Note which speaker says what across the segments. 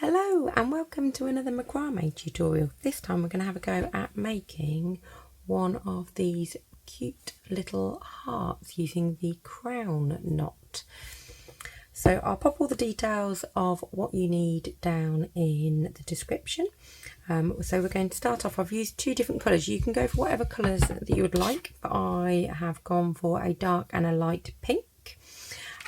Speaker 1: Hello and welcome to another macrame tutorial. This time we're going to have a go at making one of these cute little hearts using the crown knot. So I'll pop all the details of what you need down in the description. So we're going to start off. I've used two different colours. You can go for whatever colours that you would like, but I have gone for a dark and a light pink.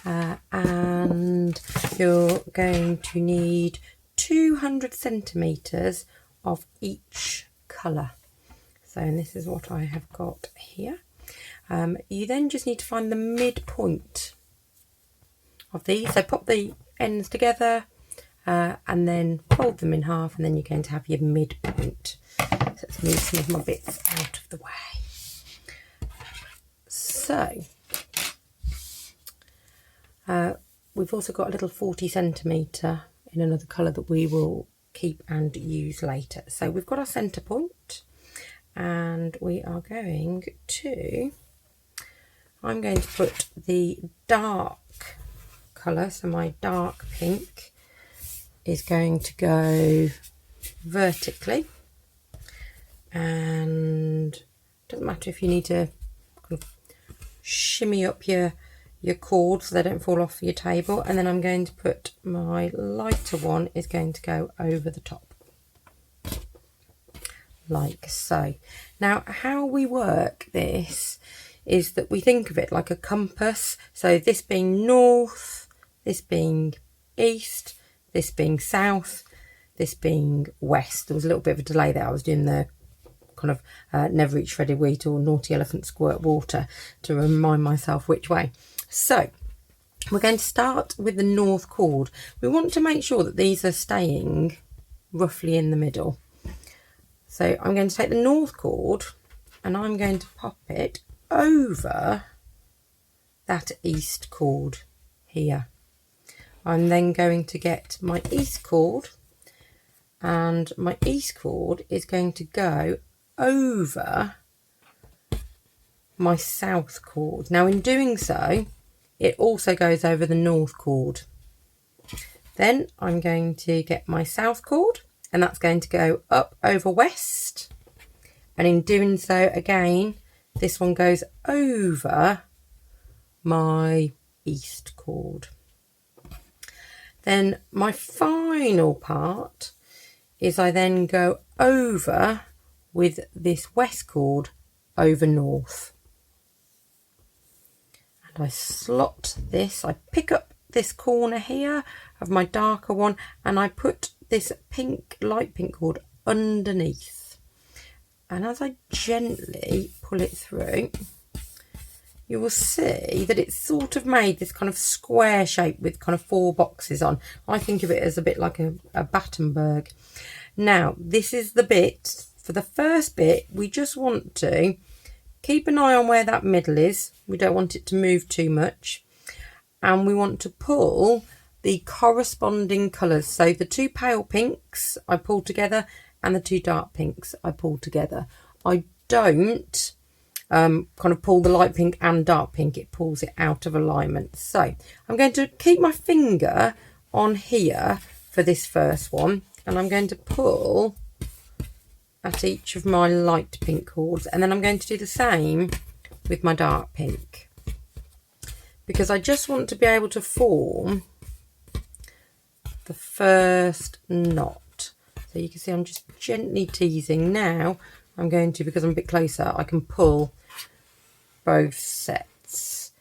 Speaker 1: And you're going to need 200 centimetres of each colour. So and this is what I have got here. You then just need to find the midpoint of these. So pop the ends together and then fold them in half, and then you're going to have your midpoint. So let's move some of my bits out of the way. So we've also got a little 40 centimetre in another colour that we will keep and use later. So we've got our centre point, and we are going to, I'm going to put the dark colour, so my dark pink is going to go vertically, and it doesn't matter if you need to kind of shimmy up your cord so they don't fall off your table. And then I'm going to put my lighter one is going to go over the top like so. Now how we work this is that we think of it like a compass, so this being north, this being east, this being south, this being west. There was a little bit of a delay there. I was doing the kind of never eat shredded wheat or naughty elephant squirt water to remind myself which way. So we're going to start with the north cord. We want to make sure that these are staying roughly in the middle. So I'm going to take the north cord and I'm going to pop it over that east cord here. I'm then going to get my east cord, and my east cord is going to go over my south cord. Now in doing so, it also goes over the north cord. Then I'm going to get my south cord, and that's going to go up over west, and in doing so again, this one goes over my east cord. Then my final part is I then go over with this west cord over north. And I slot this, I pick up this corner here of my darker one, and I put this pink, light pink cord underneath. And as I gently pull it through, you will see that it's sort of made this kind of square shape with kind of 4 boxes on. I think of it as a bit like a Battenberg. Now, this is the bit, for the first bit, we just want to keep an eye on where that middle is. We don't want it to move too much. And we want to pull the corresponding colours. So the 2 pale pinks I pull together and the 2 dark pinks I pull together. I don't kind of pull the light pink and dark pink. It pulls it out of alignment. So I'm going to keep my finger on here for this first one, and I'm going to pull at each of my light pink cords, and then I'm going to do the same with my dark pink, because I just want to be able to form the first knot. So you can see I'm just gently teasing. Now I'm going to, because I'm a bit closer, I can pull both sets,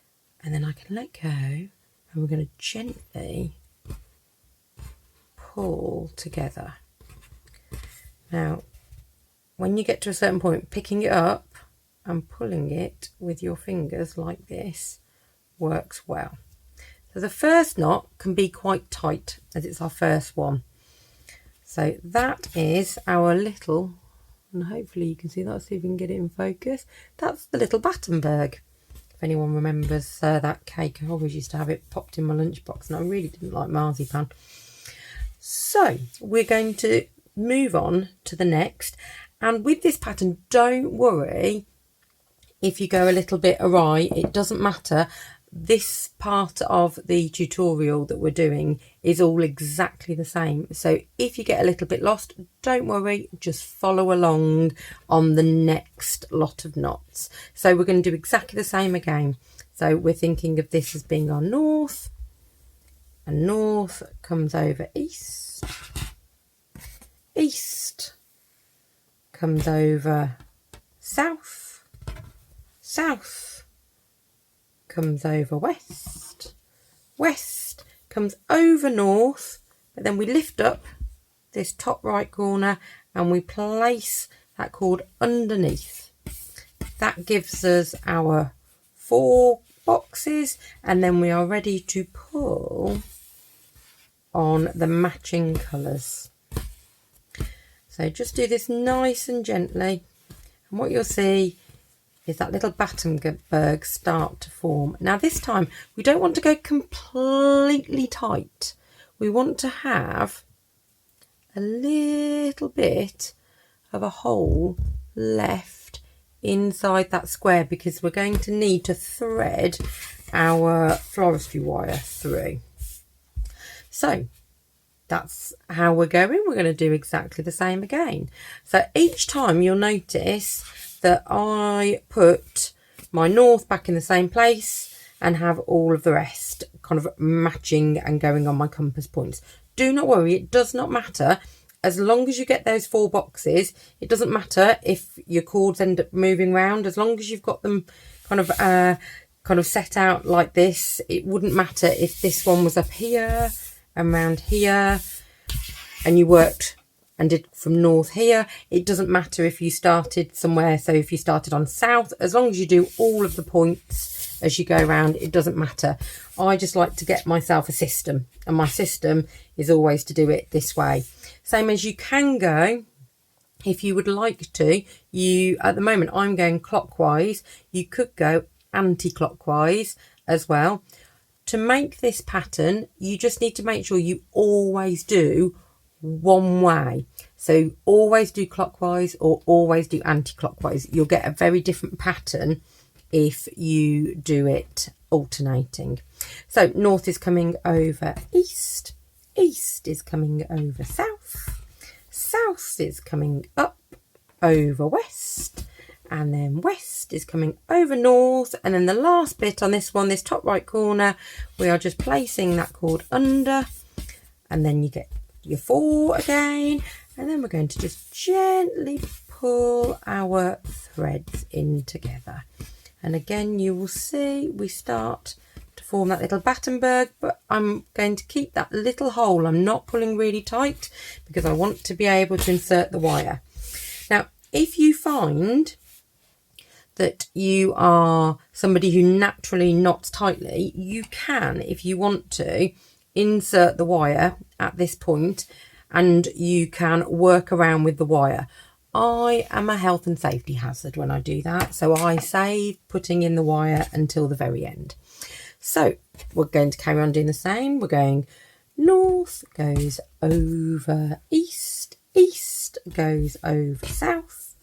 Speaker 1: and then I can let go, and we're going to gently pull together. Now when you get to a certain point, picking it up and pulling it with your fingers like this works well. So the first knot can be quite tight as it's our first one. So that is our little, and hopefully you can see that. Let's see if we can get it in focus. That's the little Battenberg. If anyone remembers that cake, I always used to have it popped in my lunchbox, and I really didn't like marzipan. So we're going to move on to the next. And with this pattern, don't worry if you go a little bit awry. It doesn't matter. this part of the tutorial that we're doing is all exactly the same. So if you get a little bit lost, don't worry, just follow along on the next lot of knots. So we're going to do exactly the same again. So we're thinking of this as being our north, and north comes over east, east comes over south, south comes over west, west comes over north, but then we lift up this top right corner and we place that cord underneath. That gives us our 4 boxes, and then we are ready to pull on the matching colours. So just do this nice and gently, and what you'll see is that little Battenberg start to form. Now this time we don't want to go completely tight. We want to have a little bit of a hole left inside that square, because we're going to need to thread our floristry wire through. So that's how we're going. We're going to do exactly the same again. So each time you'll notice that I put my north back in the same place and have all of the rest kind of matching and going on my compass points. Do not worry, it does not matter. As long as you get those 4 boxes, it doesn't matter if your cords end up moving round. As long as you've got them kind of set out like this, it wouldn't matter if this one was up here and round here and you worked and did from north here. It doesn't matter if you started somewhere. So if you started on south, as long as you do all of the points as you go around, it doesn't matter. I just like to get myself a system, and my system is always to do it this way. Same as you can go, if you would like to, at the moment I'm going clockwise, you could go anti-clockwise as well. To make this pattern, you just need to make sure you always do one way. So always do clockwise or always do anti-clockwise. You'll get a very different pattern if you do it alternating. So north is coming over east, east is coming over south, south is coming up over west, and then west is coming over north. And then the last bit on this one, this top right corner, we are just placing that cord under, and then you get your 4 again, and then we're going to just gently pull our threads in together. And again, you will see we start to form that little Battenberg, but I'm going to keep that little hole. I'm not pulling really tight because I want to be able to insert the wire. Now, if you find that you are somebody who naturally knots tightly, you can, if you want to, insert the wire at this point and you can work around with the wire. I am a health and safety hazard when I do that, so I save putting in the wire until the very end. So we're going to carry on doing the same. We're going north goes over east, east goes over south,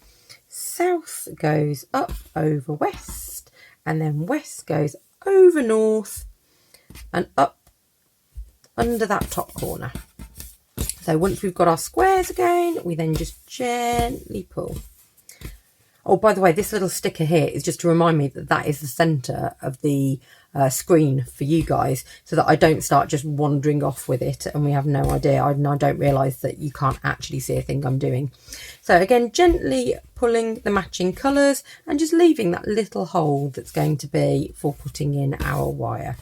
Speaker 1: south goes up over west, and then west goes over north and up under that top corner. So once we've got our squares again, we then just gently pull. Oh, by the way, this little sticker here is just to remind me that that is the centre of the screen for you guys, so that I don't start just wandering off with it and we have no idea. I don't realise that you can't actually see a thing I'm doing. So again, gently pulling the matching colours and just leaving that little hole that's going to be for putting in our wire.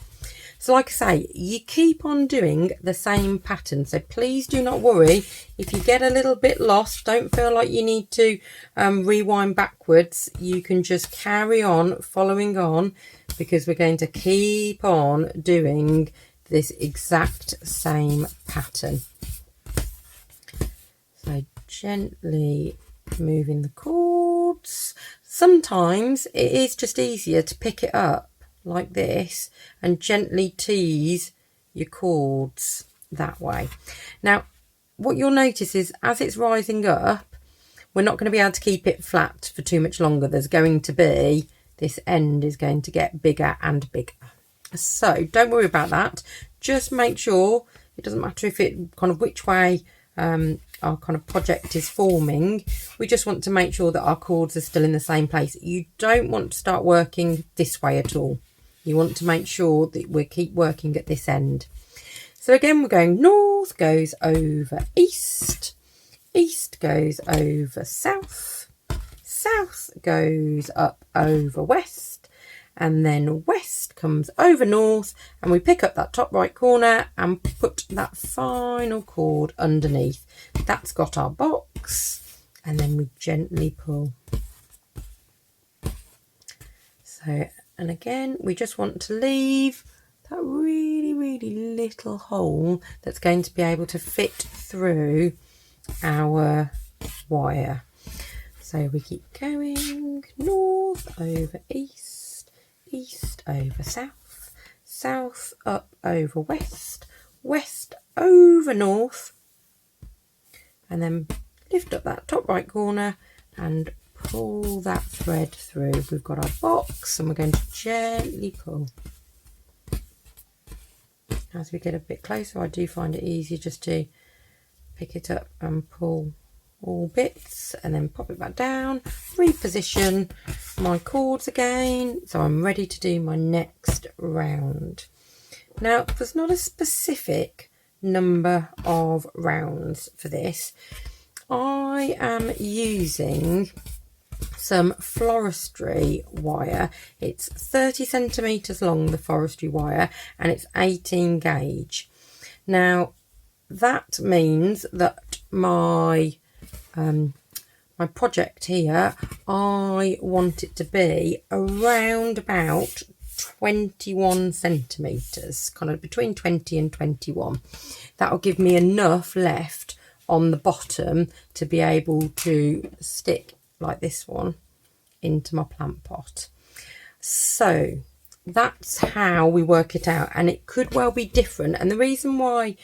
Speaker 1: So like I say, you keep on doing the same pattern. So please do not worry if you get a little bit lost. Don't feel like you need to rewind backwards. You can just carry on following on, because we're going to keep on doing this exact same pattern. So gently moving the cords. Sometimes it is just easier to pick it up like this and gently tease your cords that way. Now what you'll notice is as it's rising up, we're not going to be able to keep it flat for too much longer. There's going to be, this end is going to get bigger and bigger. So don't worry about that. Just make sure, it doesn't matter if it kind of which way our kind of project is forming. We just want to make sure that our cords are still in the same place. You don't want to start working this way at all. You want to make sure that we keep working at this end. So again, we're going north goes over east, east goes over south, south goes up over west, and then west comes over north, and we pick up that top right corner and put that final cord underneath. That's got our box, and then we gently pull. So, and again, we just want to leave that really, really little hole that's going to be able to fit through our wire. So we keep going, north over east, east over south, south up over west, west over north, and then lift up that top right corner and pull that thread through. We've got our box and we're going to gently pull. As we get a bit closer, I do find it easier just to pick it up and pull all bits and then pop it back down, reposition my cords again, so I'm ready to do my next round. Now, there's not a specific number of rounds for this. I am using some forestry wire. It's 30 centimeters long, the forestry wire, and it's 18 gauge. Now that means that my project here, I want it to be around about 21 centimeters, kind of between 20 and 21. That'll give me enough left on the bottom to be able to stick like this one into my plant pot. So that's how we work it out, and it could well be different, and the reason why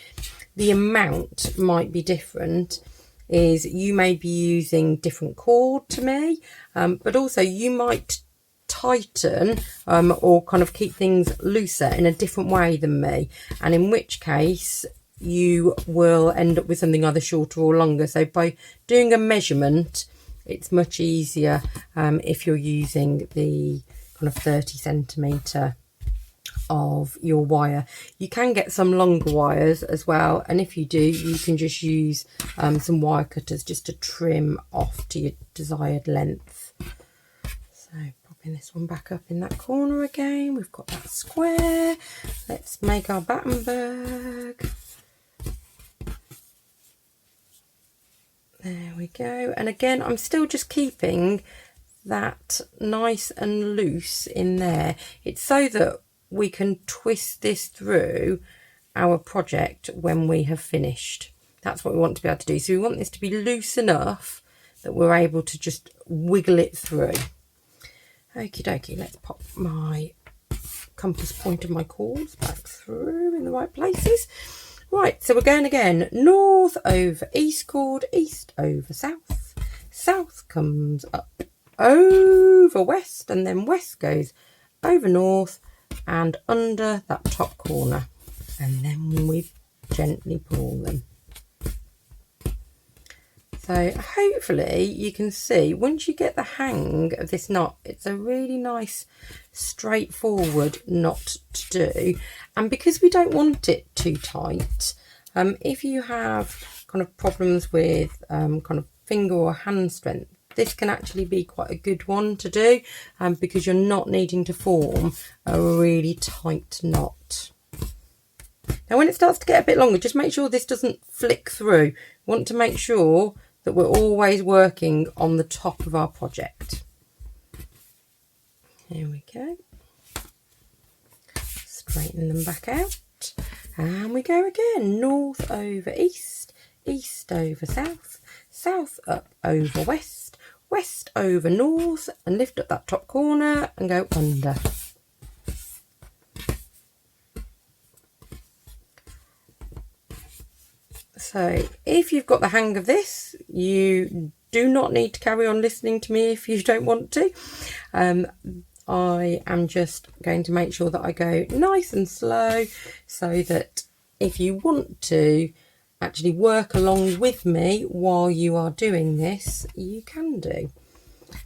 Speaker 1: the amount might be different is you may be using different cord to me, but also you might tighten or kind of keep things looser in a different way than me, and in which case you will end up with something either shorter or longer. So by doing a measurement, it's much easier if you're using the kind of 30 centimeter of your wire. You can get some longer wires as well, and if you do, you can just use some wire cutters just to trim off to your desired length. So popping this one back up in that corner again, we've got that square. Let's make our Battenberg. There we go. And again, I'm still just keeping that nice and loose in there. It's so that we can twist this through our project when we have finished. That's what we want to be able to do. So we want this to be loose enough that we're able to just wiggle it through. Okie dokie, let's pop my compass point of my cords back through in the right places. Right, so we're going again, north over east cord, east over south, south comes up over west, and then west goes over north and under that top corner, and then we gently pull them. So hopefully you can see, once you get the hang of this knot, it's a really nice straightforward knot to do. And because we don't want it too tight, if you have kind of problems with kind of finger or hand strength, this can actually be quite a good one to do, because you're not needing to form a really tight knot. Now when it starts to get a bit longer, just make sure this doesn't flick through. You want to make sure that we're always working on the top of our project. Here we go. Straighten them back out. And we go again. North over east, east over south, south up over west, west over north, and lift up that top corner and go under. So if you've got the hang of this, you do not need to carry on listening to me if you don't want to. I am just going to make sure that I go nice and slow, so that if you want to actually work along with me while you are doing this, you can do.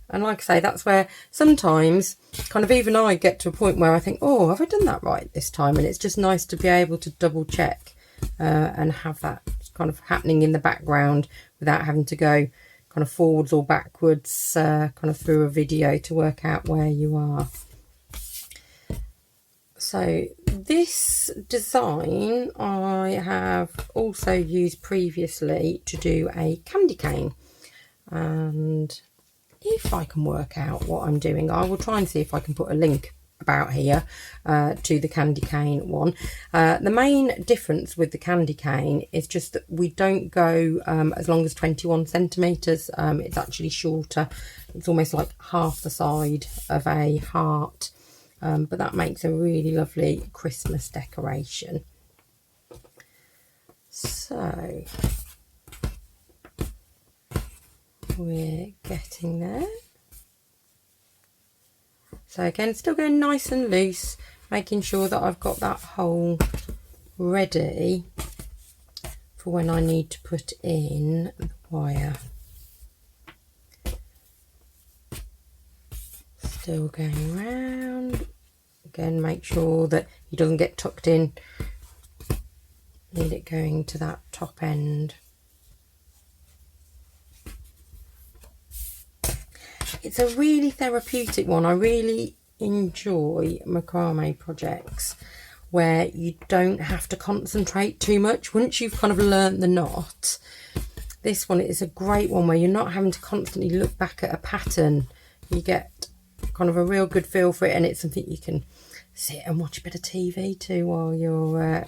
Speaker 1: And like I say, that's where sometimes kind of even I get to a point where I think, oh, have I done that right this time? And it's just nice to be able to double check and have that kind of happening in the background without having to go kind of forwards or backwards kind of through a video to work out where you are. So this design I have also used previously to do a candy cane, and if I can work out what I'm doing, I will try and see if I can put a link about here to the candy cane one. The main difference with the candy cane is just that we don't go as long as 21 centimetres. It's actually shorter. It's almost like half the side of a heart, but that makes a really lovely Christmas decoration. So we're getting there. So again, still going nice and loose, making sure that I've got that hole ready for when I need to put in the wire. Still going round. Again, make sure that he doesn't get tucked in. Need it going to that top end. It's a really therapeutic one. I really enjoy macrame projects where you don't have to concentrate too much. Once you've kind of learnt the knot, this one is a great one where you're not having to constantly look back at a pattern. You get kind of a real good feel for it, and it's something you can sit and watch a bit of TV too while you're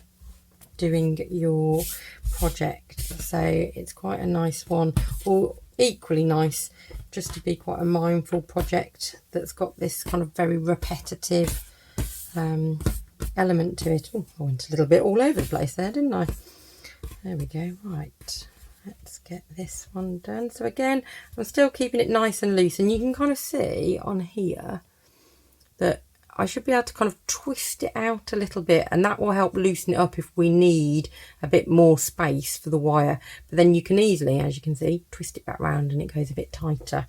Speaker 1: doing your project. So it's quite a nice one, or equally nice just to be quite a mindful project that's got this kind of very repetitive element to it. Oh, I went a little bit all over the place there, didn't I? There we go. Right, let's get this one done. So again, I'm still keeping it nice and loose, and you can kind of see on here that I should be able to kind of twist it out a little bit, and that will help loosen it up if we need a bit more space for the wire. But then you can easily, as you can see, twist it back round and it goes a bit tighter.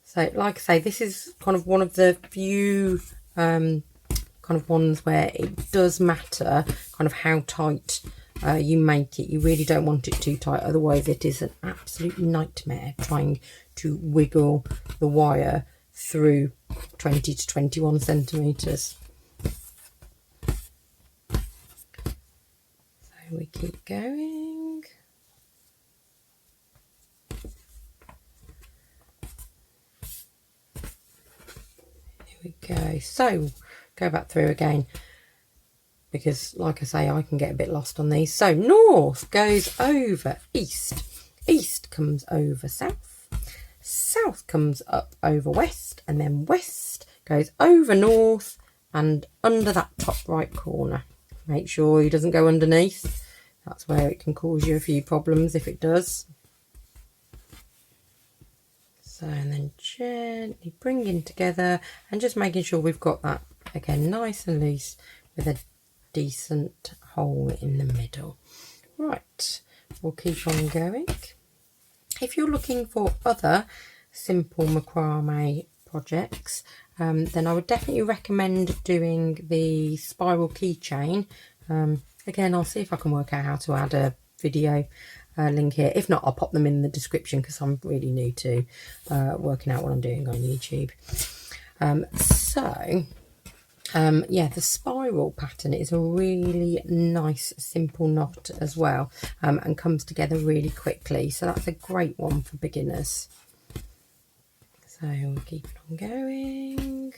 Speaker 1: So like I say, this is kind of one of the few kind of ones where it does matter kind of how tight you make it. You really don't want it too tight, otherwise it is an absolute nightmare trying to wiggle the wire through 20 to 21 centimetres. So we keep going. Here we go. So go back through again, because like I say, I can get a bit lost on these. So north goes over east, east comes over south, south comes up over west, and then west goes over north and under that top right corner. Make sure he doesn't go underneath. That's where it can cause you a few problems if it does. So, and then gently bringing together and just making sure we've got that again nice and loose with a decent hole in the middle. Right, we'll keep on going. If you're looking for other simple macrame projects, then I would definitely recommend doing the spiral keychain. Again, I'll see if I can work out how to add a video link here. If not, I'll pop them in the description, because I'm really new to working out what I'm doing on YouTube. Yeah, the spiral pattern is a really nice simple knot as well, and comes together really quickly, so that's a great one for beginners. So we'll keep it on going.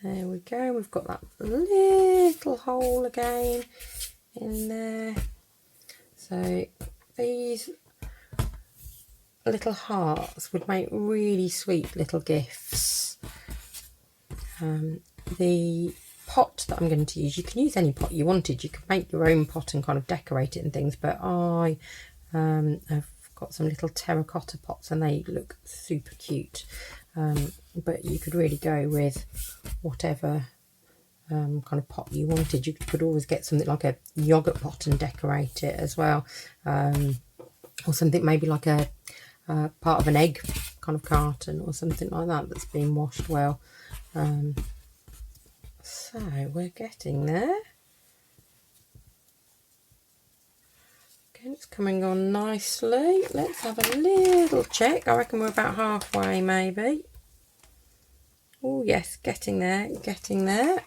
Speaker 1: There we go, we've got that little hole again in there. So these little hearts would make really sweet little gifts. The pot that I'm going to use, you can use any pot you wanted. You can make your own pot and kind of decorate it and things, but I have got some little terracotta pots and they look super cute. But you could really go with whatever kind of pot you wanted. You could always get something like a yogurt pot and decorate it as well, or something maybe like a part of an egg kind of carton or something like that that's been washed well. So we're getting there. It's coming on nicely. Let's have a little check. I reckon we're about halfway maybe. Oh yes, getting there, getting there.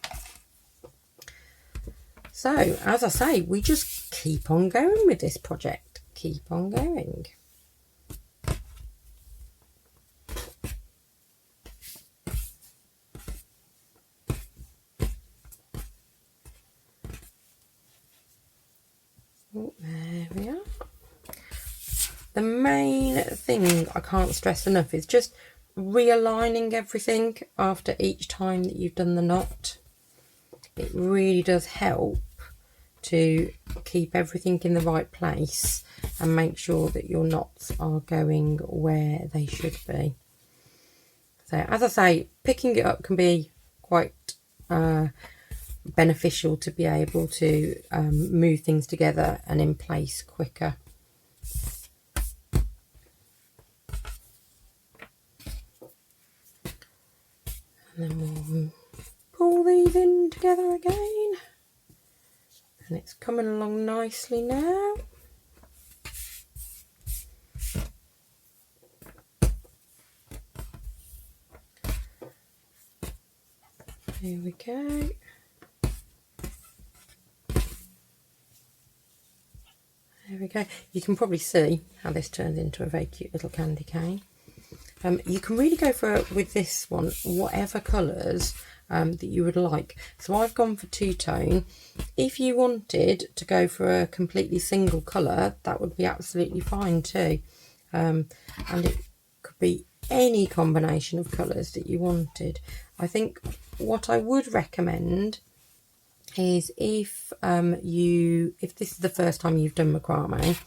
Speaker 1: So as I say, we just keep on going with this project. Keep on going. Oh, there we are. The main thing I can't stress enough is just realigning everything after each time that you've done the knot. It really does help to keep everything in the right place and make sure that your knots are going where they should be. So as I say, picking it up can be quite beneficial to be able to move things together and in place quicker. And then we'll pull these in together again, and it's coming along nicely now. Here we go. There we go. You can probably see how this turns into a very cute little candy cane. You can really go for, with this one, whatever colours that you would like. So I've gone for two-tone. If you wanted to go for a completely single colour, that would be absolutely fine too. And it could be any combination of colours that you wanted. I think what I would recommend is if this is the first time you've done macrame,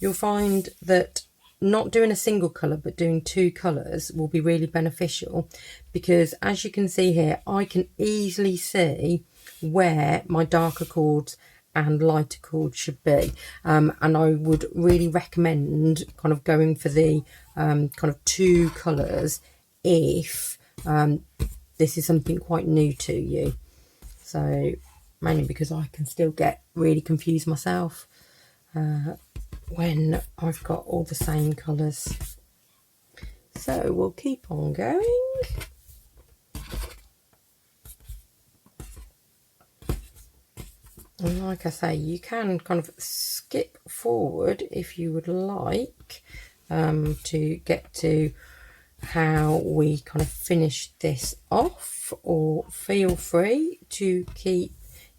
Speaker 1: you'll find that not doing a single colour but doing two colours will be really beneficial, because as you can see here, I can easily see where my darker chords and lighter chords should be, and I would really recommend kind of going for the kind of two colours if this is something quite new to you. So mainly because I can still get really confused myself when I've got all the same colours. So we'll keep on going. And like I say, you can kind of skip forward if you would like to get to how we kind of finish this off, or feel free to keep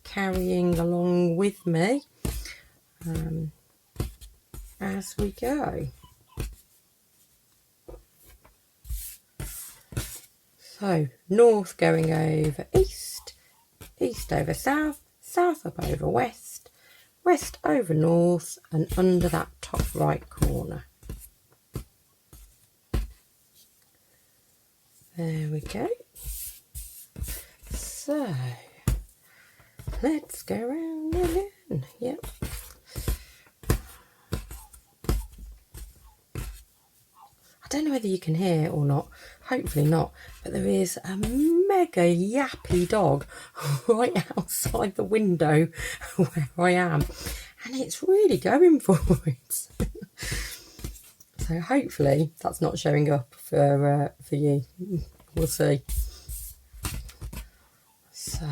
Speaker 1: carrying along with me as we go. So north going over east, east over south, south up over west, west over north, and under that top right corner. There we go. So let's go round again. Yep. I don't know whether you can hear or not, hopefully not, but there is a mega yappy dog right outside the window where I am, and it's really going for it. So hopefully that's not showing up for you. We'll see. So,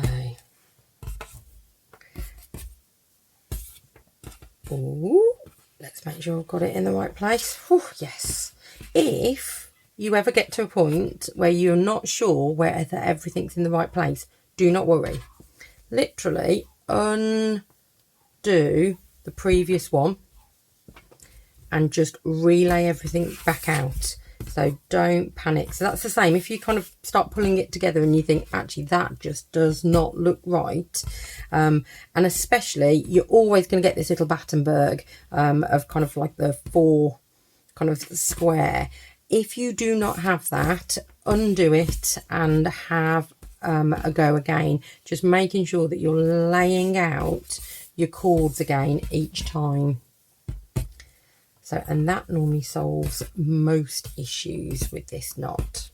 Speaker 1: ooh, let's make sure I've got it in the right place. Oh, yes. If you ever get to a point where you're not sure whether everything's in the right place, do not worry. Literally undo the previous one and just relay everything back out. So don't panic. So that's the same. If you kind of start pulling it together and you think, actually, that just does not look right. And especially, you're always going to get this little Battenberg of kind of like the 4 kind of square. If you do not have that, undo it and have a go again. Just making sure that you're laying out your cords again each time. So, and that normally solves most issues with this knot.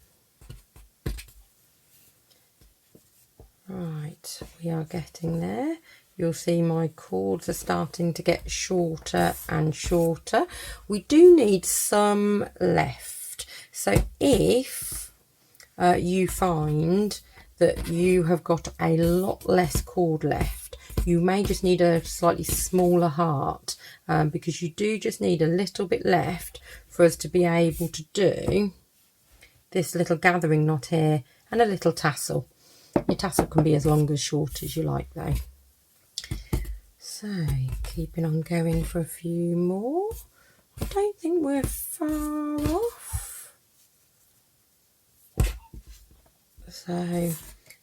Speaker 1: Right, we are getting there. You'll see my cords are starting to get shorter and shorter. We do need some left. So if you find that you have got a lot less cord left, you may just need a slightly smaller heart, because you do just need a little bit left for us to be able to do this little gathering knot here and a little tassel. Your tassel can be as long as short as you like though. So keeping on going for a few more. I don't think we're far off. So,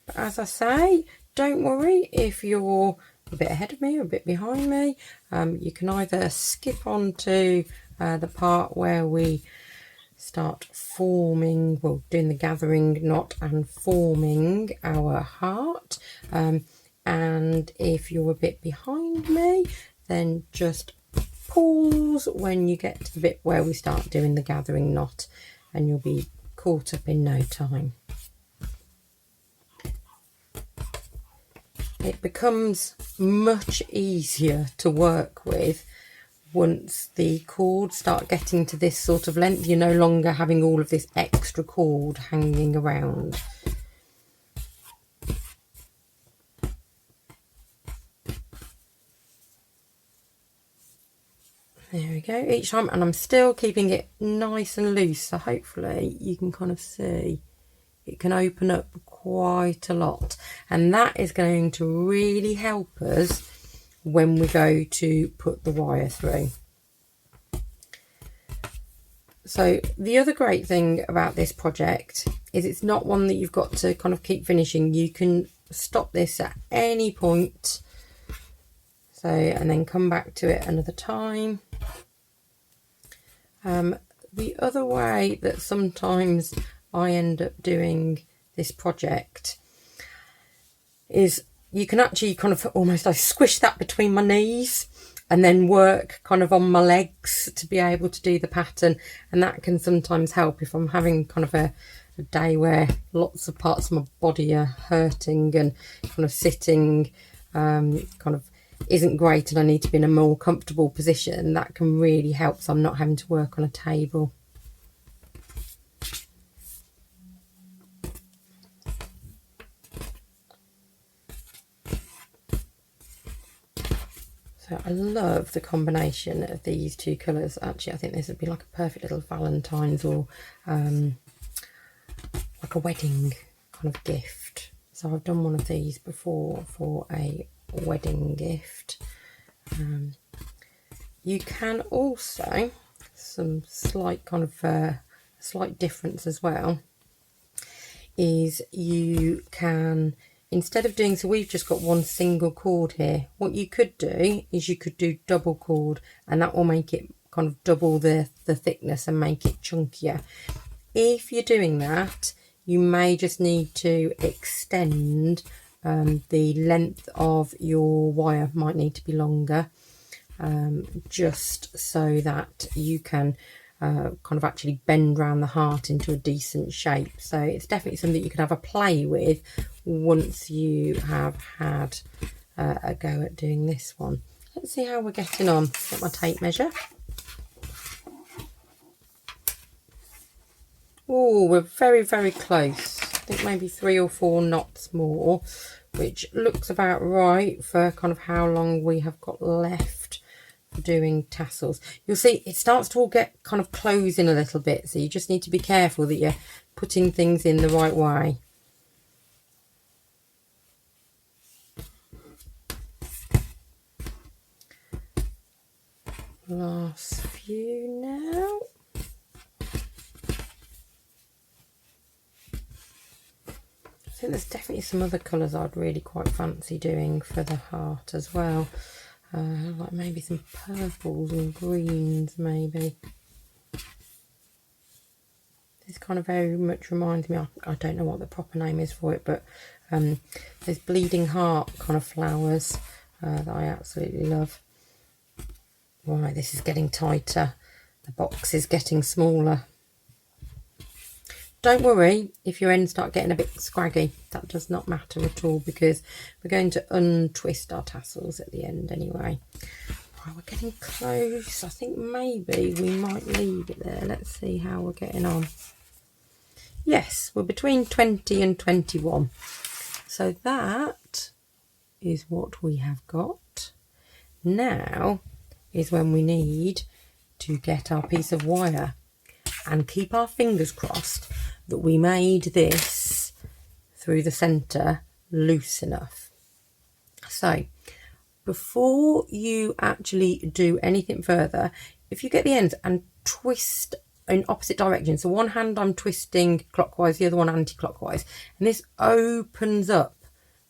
Speaker 1: but as I say, don't worry if you're a bit ahead of me or a bit behind me. You can either skip on to the part where we start forming, well, doing the gathering knot and forming our heart. And if you're a bit behind me, then just pause when you get to the bit where we start doing the gathering knot, and you'll be caught up in no time. It becomes much easier to work with once the cords start getting to this sort of length. You're no longer having all of this extra cord hanging around. There we go, each time, and I'm still keeping it nice and loose, so hopefully you can kind of see it can open up quite a lot, and that is going to really help us when we go to put the wire through. So the other great thing about this project is it's not one that you've got to kind of keep finishing. You can stop this at any point, so, and then come back to it another time. The other way that sometimes I end up doing this project is you can actually kind of almost like squish that between my knees and then work kind of on my legs to be able to do the pattern, and that can sometimes help if I'm having kind of a day where lots of parts of my body are hurting and kind of sitting kind of isn't great and I need to be in a more comfortable position. That can really help, so I'm not having to work on a table. So I love the combination of these two colours. Actually, I think this would be like a perfect little Valentine's or like a wedding kind of gift. So I've done one of these before for a wedding gift. You can also, some slight kind of slight difference as well, is you can, instead of doing, so we've just got one single cord here, what you could do is you could do double cord, and that will make it kind of double the thickness and make it chunkier. If you're doing that, you may just need to extend the length of your wire, might need to be longer, just so that you can kind of actually bend round the heart into a decent shape. So it's definitely something you can have a play with once you have had a go at doing this one. Let's see how we're getting on. Get my tape measure. Oh, we're very, very close. I think maybe 3 or 4 knots more, which looks about right for kind of how long we have got left for doing tassels. You'll see it starts to all get kind of closing a little bit, so you just need to be careful that you're putting things in the right way. Last few now. think there's definitely some other colours I'd really quite fancy doing for the heart as well. Like maybe some purples and greens maybe. This kind of very much reminds me, I don't know what the proper name is for it, but there's bleeding heart kind of flowers that I absolutely love. Right, this is getting tighter. The box is getting smaller. Don't worry if your ends start getting a bit scraggy. That does not matter at all because we're going to untwist our tassels at the end anyway. Right, we're getting close. I think maybe we might leave it there. Let's see how we're getting on. Yes, we're between 20 and 21. So that is what we have got. Now is when we need to get our piece of wire and keep our fingers crossed that we made this through the centre loose enough. So before you actually do anything further, if you get the ends and twist in opposite directions, so one hand I'm twisting clockwise, the other one anti-clockwise, and this opens up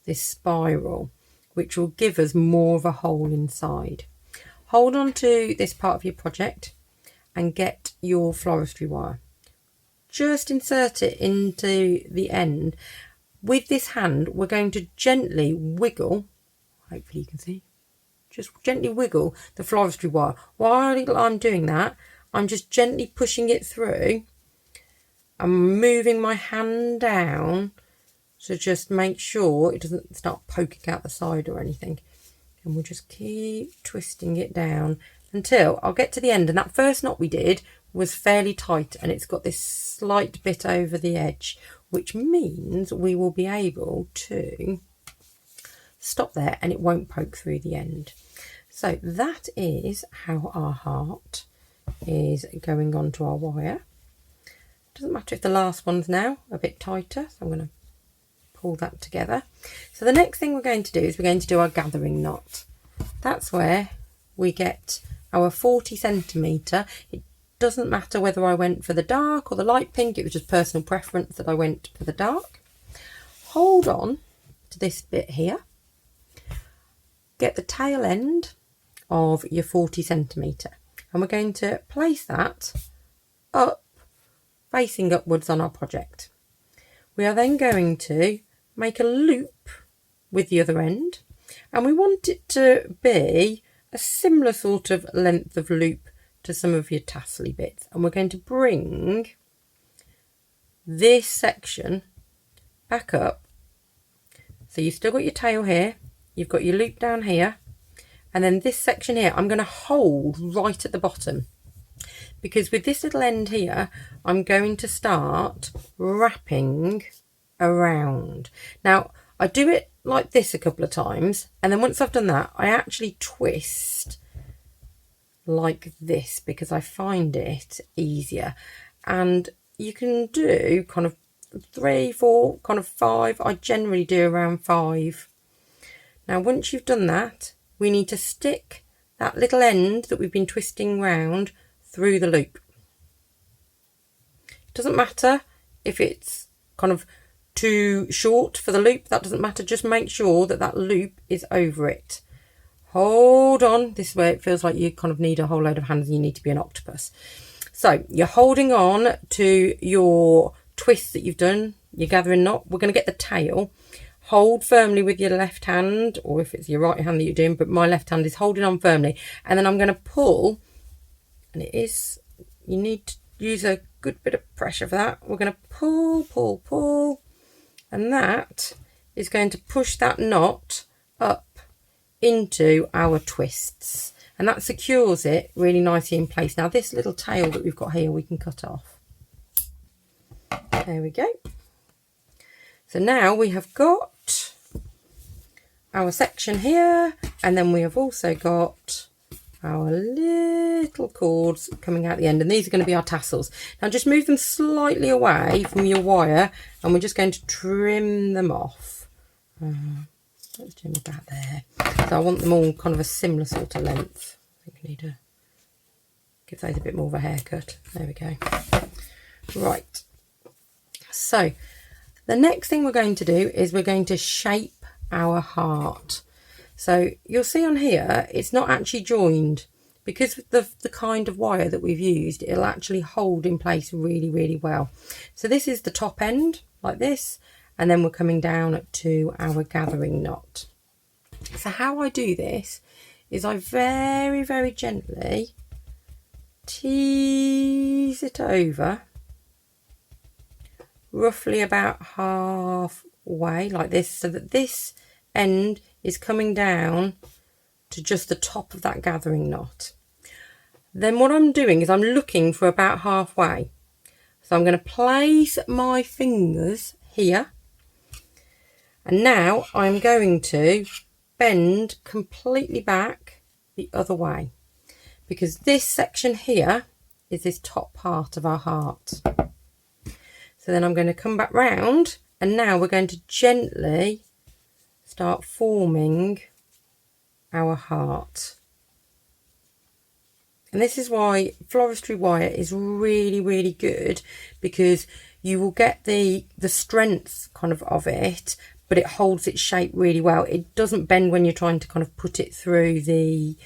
Speaker 1: this spiral, which will give us more of a hole inside. Hold on to this part of your project and get your floristry wire. Just insert it into the end. With this hand, we're going to gently wiggle, hopefully you can see, just gently wiggle the floristry wire. While I'm doing that, I'm just gently pushing it through. I'm moving my hand down to just make sure it doesn't start poking out the side or anything. And we'll just keep twisting it down until I'll get to the end. And that first knot we did was fairly tight and it's got this slight bit over the edge, which means we will be able to stop there and it won't poke through the end. So that is how our heart is going onto our wire. Doesn't matter if the last one's now a bit tighter, so I'm going to pull that together. So the next thing we're going to do is we're going to do our gathering knot. That's where we get our 40 centimetre. It doesn't matter whether I went for the dark or the light pink, it was just personal preference that I went for the dark. Hold on to this bit here. Get the tail end of your 40 centimetre and we're going to place that up, facing upwards on our project. We are then going to make a loop with the other end and we want it to be a similar sort of length of loop to some of your tassely bits, and we're going to bring this section back up. So you've still got your tail here, you've got your loop down here, and then this section here I'm going to hold right at the bottom, because with this little end here I'm going to start wrapping around. Now I do it like this a couple of times, and then once I've done that I actually twist like this because I find it easier. And you can do kind of 3, 4, kind of 5. I generally do around 5. Now once you've done that, we need to stick that little end that we've been twisting round through the loop. It doesn't matter if it's kind of too short for the loop, that doesn't matter, just make sure that that loop is over it. Hold on, this is where it feels like you kind of need a whole load of hands and you need to be an octopus. So you're holding on to your twist that you've done, your gathering knot. We're going to get the tail. Hold firmly with your left hand, or if it's your right hand that you're doing, but my left hand is holding on firmly. And then I'm going to pull, and it is, you need to use a good bit of pressure for that. We're going to pull, pull, pull, and that is going to push that knot up into our twists, and that secures it really nicely in place. Now this little tail that we've got here we can cut off. There we go. So now we have got our section here, and then we have also got our little cords coming out the end, and these are going to be our tassels. Now just move them slightly away from your wire and we're just going to trim them off. Let's do about there. So I want them all kind of a similar sort of length. I think I need to give those a bit more of a haircut. There we go. Right. So The next thing we're going to do is we're going to shape our heart. So you'll see on here, it's not actually joined because of the kind of wire that we've used. It'll actually hold in place really, really well. So this is the top end like this, and then we're coming down to our gathering knot. So how I do this is I very, very gently tease it over roughly about halfway like this, so that this end is coming down to just the top of that gathering knot. Then what I'm doing is I'm looking for about halfway. So I'm going to place my fingers here, and now I'm going to bend completely back the other way, because this section here is this top part of our heart. So then I'm going to come back round, and now we're going to gently start forming our heart. And this is why floristry wire is really, really good, because you will get the strength kind of it, but it holds its shape really well. It doesn't bend when you're trying to kind of put it through the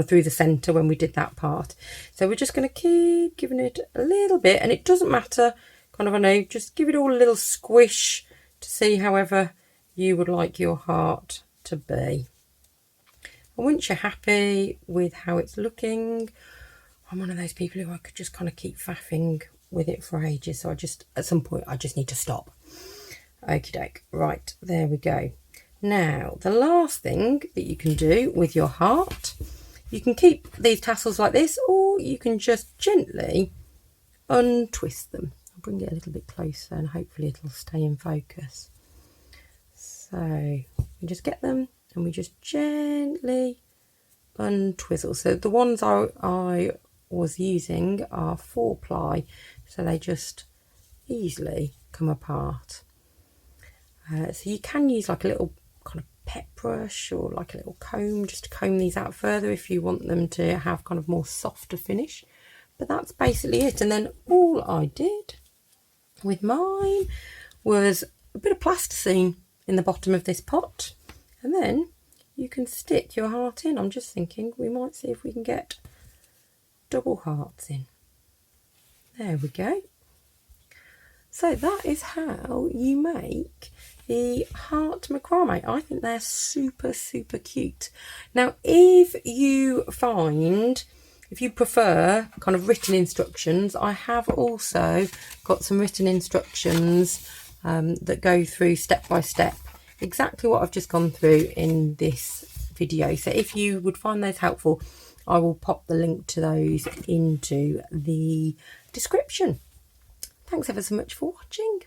Speaker 1: through the center when we did that part. So we're just going to keep giving it a little bit, and it doesn't matter kind of, I know, just give it all a little squish to see however you would like your heart to be. And once you're happy with how it's looking, I'm one of those people who I could just kind of keep faffing with it for ages, so I just, at some point, I just need to stop. Okie doke. Right, there we go. Now, the last thing that you can do with your heart, you can keep these tassels like this, or you can just gently untwist them. I'll bring it a little bit closer and hopefully it'll stay in focus. So we just get them and we just gently untwizzle. So the ones I was using are 4-ply, so they just easily come apart. So you can use like a little kind of pet brush or like a little comb just to comb these out further if you want them to have kind of more softer finish. But that's basically it. And then all I did with mine was a bit of plasticine in the bottom of this pot, and then you can stick your heart in. I'm just thinking we might see if we can get double hearts in. There we go. So that is how you make the heart macrame. I think they're super, super cute. Now, if you prefer kind of written instructions, I have also got some written instructions that go through step by step exactly what I've just gone through in this video. So if you would find those helpful, I will pop the link to those into the description. Thanks ever so much for watching.